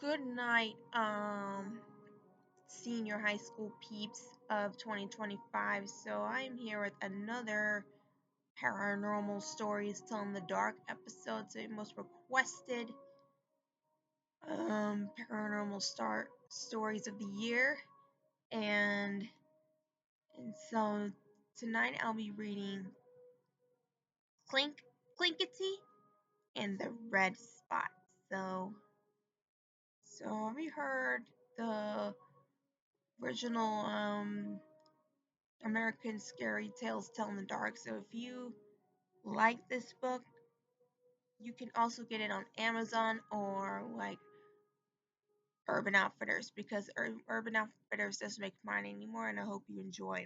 Good night, senior high school peeps of 2025. So I'm here with another paranormal stories telling the dark episodes, the most requested paranormal stories of the year, and so tonight I'll be reading Clink, Clinkity, and the Red Spot. So, so have you heard the original American Scary Tales Tell in the Dark? So if you like this book, you can also get it on Amazon or like Urban Outfitters, because Urban Outfitters doesn't make mine anymore, and I hope you enjoy.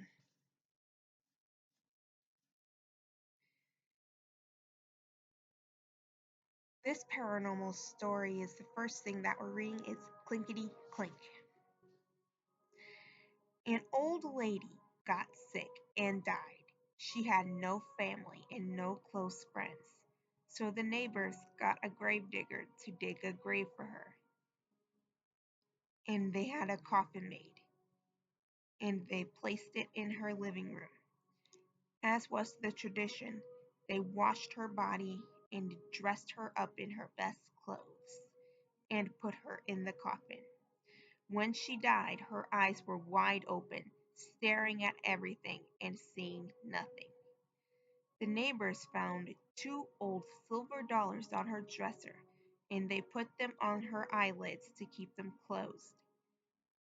This paranormal story is the first thing that we're reading is Clinkity Clink. An old lady got sick and died. She had no family and no close friends. So the neighbors got a gravedigger to dig a grave for her. And they had a coffin made, and they placed it in her living room. As was the tradition, they washed her body and dressed her up in her best clothes and put her in the coffin. When she died, her eyes were wide open, staring at everything and seeing nothing. The neighbors found two old silver dollars on her dresser, and they put them on her eyelids to keep them closed.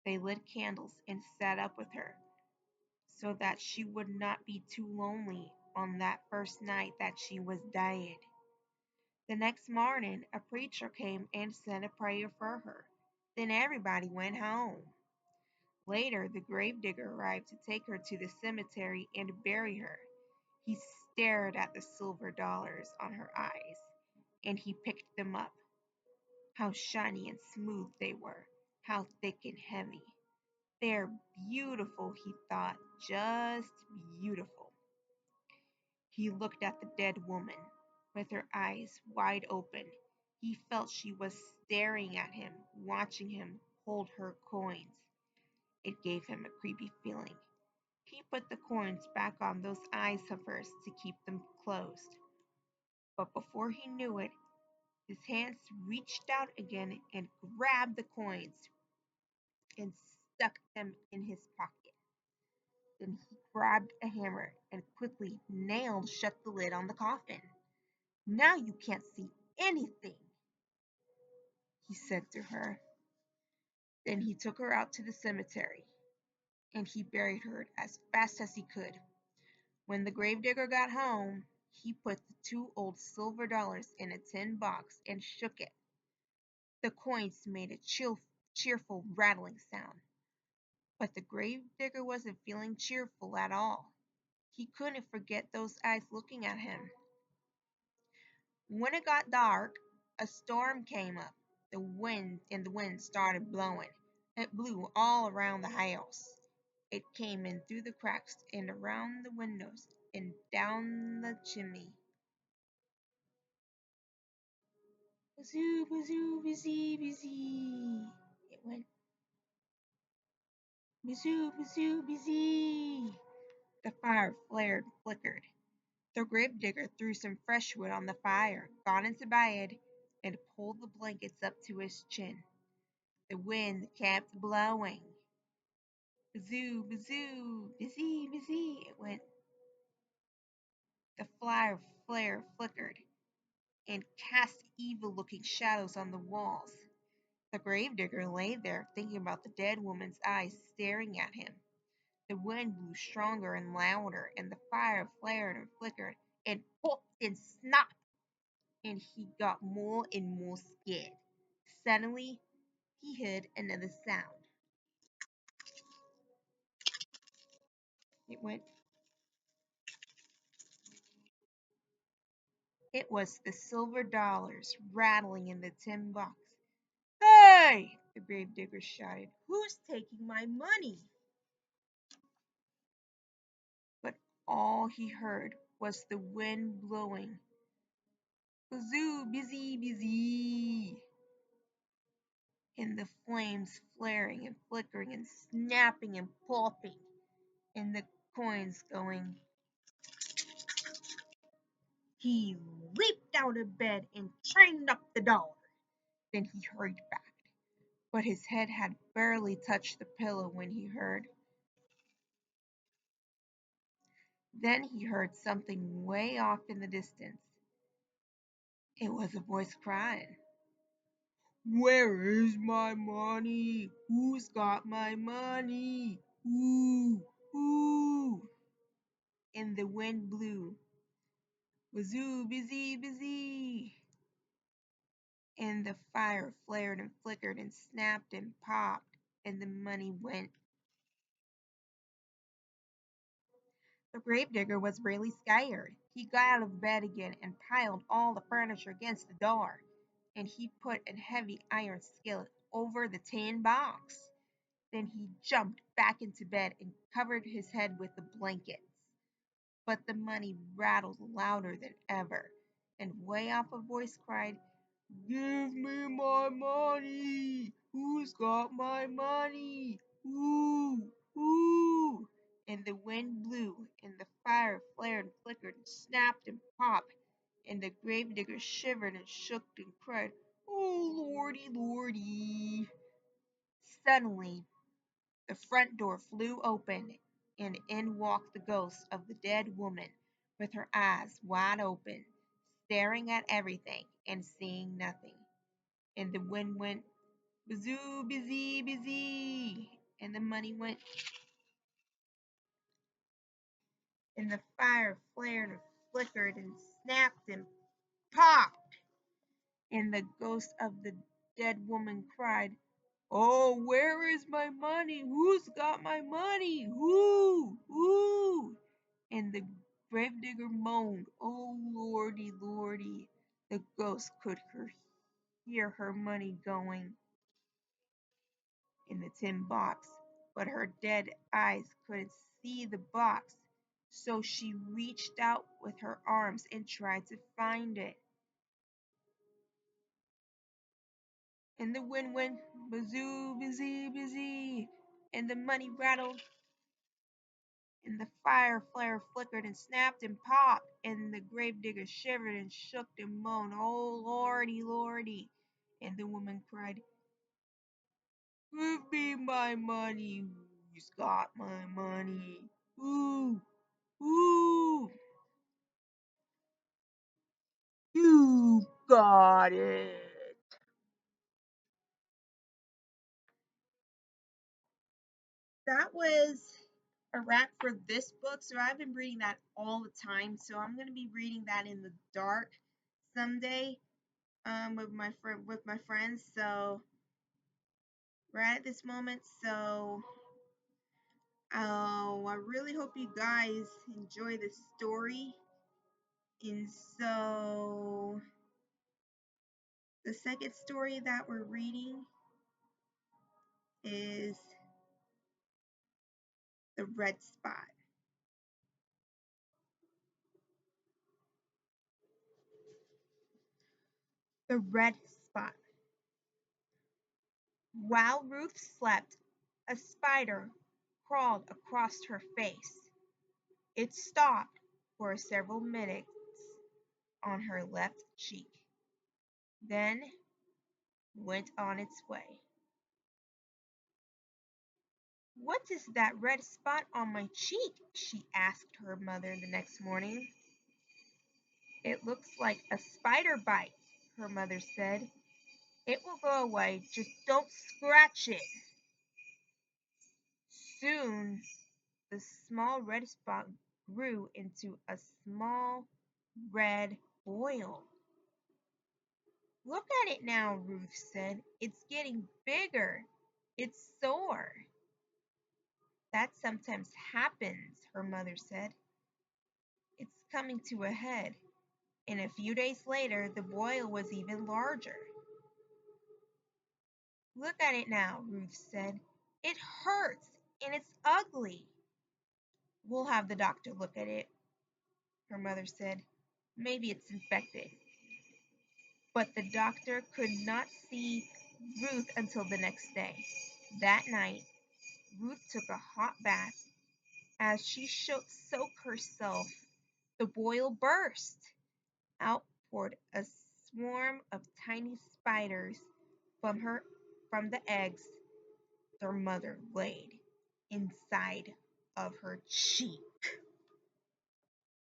They lit candles and sat up with her, so that she would not be too lonely on that first night that she was dead. The next morning, a preacher came and said a prayer for her. Then everybody went home. Later, the gravedigger arrived to take her to the cemetery and bury her. He stared at the silver dollars on her eyes, and he picked them up. How shiny and smooth they were, how thick and heavy. They're beautiful, he thought, just beautiful. He looked at the dead woman, with her eyes wide open. He felt she was staring at him, watching him hold her coins. It gave him a creepy feeling. He put the coins back on those eyes of hers to keep them closed. But before he knew it, his hands reached out again and grabbed the coins and stuck them in his pocket. Then he grabbed a hammer and quickly nailed shut the lid on the coffin. "Now you can't see anything," he said to her. Then he took her out to the cemetery, and he buried her as fast as he could. When the gravedigger got home, he put the two old silver dollars in a tin box and shook it. The coins made a cheerful rattling sound. But the gravedigger wasn't feeling cheerful at all. He couldn't forget those eyes looking at him. When it got dark, a storm came up. The wind started blowing. It blew all around the house. It came in through the cracks and around the windows and down the chimney. Bazoo, bazoo, bazee, bazee. It went bazoo, bazoo, bazee. The fire flared, flickered. The gravedigger threw some fresh wood on the fire, got into bed, and pulled the blankets up to his chin. The wind kept blowing. Bazoo, bazoo, bazee, bazee, it went. The fire flare flickered and cast evil-looking shadows on the walls. The gravedigger lay there thinking about the dead woman's eyes staring at him. The wind blew stronger and louder, and the fire flared and flickered and popped and snapped, and he got more and more scared. Suddenly, he heard another sound. It went. It was the silver dollars rattling in the tin box. "Hey!" the gravedigger shouted. "Who's taking my money?" But all he heard was the wind blowing. "Bazoo, busy, busy." And and the flames flaring and flickering and snapping and popping, and the coins going. He leaped out of bed and trained up the dollar. Then he hurried back, but his head had barely touched the pillow when he heard. Then he heard something way off in the distance. It was a voice crying, "Where is my money? Who's got my money? Ooh, ooh." And the wind blew. Wazoo, busy, busy. And the fire flared and flickered and snapped and popped, and the money went. The gravedigger was really scared. He got out of bed again and piled all the furniture against the door, and he put a heavy iron skillet over the tin box. Then he jumped back into bed and covered his head with the blankets. But the money rattled louder than ever, and way off a voice cried, "Give me my money! Who's got my money? Ooh, ooh!" And the wind blew, and the fire flared and flickered and snapped and popped, and the gravedigger shivered and shook and cried, "Oh, lordy, lordy!" Suddenly the front door flew open, and in walked the ghost of the dead woman, with her eyes wide open, staring at everything and seeing nothing. And the wind went, "Bazoo, busy, busy." And the money went, and the fire flared and flickered and snapped and popped. And the ghost of the dead woman cried, "Oh, where is my money? Who's got my money? Who? Who?" And the gravedigger moaned, "Oh, lordy, lordy." The ghost could hear her money going in the tin box, but her dead eyes couldn't see the box, so she reached out with her arms and tried to find it. And the wind went, "Bazoo, busy, busy." And the money rattled, and the fire flare flickered and snapped and popped, and the gravedigger shivered and shook and moaned, "Oh, lordy, lordy." And the woman cried, "Give me my money. Who's got my money? Ooh, ooh." "You got it." That was a wrap for this book. So I've been reading that all the time. So I'm going to be reading that in the dark someday with my friends. So right at this moment. So I really hope you guys enjoy the story. And so the second story that we're reading is The Red Spot. The Red Spot. While Ruth slept, a spider crawled across her face. It stopped for several minutes on her left cheek, then went on its way. "What is that red spot on my cheek?" she asked her mother the next morning. "It looks like a spider bite," her mother said. "It will go away, just don't scratch it." Soon the small red spot grew into a small red boil. "Look at it now," Ruth said. "It's getting bigger. It's sore." "That sometimes happens," her mother said. "It's coming to a head." And a few days later, the boil was even larger. "Look at it now," Ruth said. "It hurts and it's ugly." "We'll have the doctor look at it," her mother said. "Maybe it's infected." But the doctor could not see Ruth until the next day. That night, Ruth took a hot bath. As she soaked herself, the boil burst. Out poured a swarm of tiny spiders from the eggs their mother laid inside of her cheek.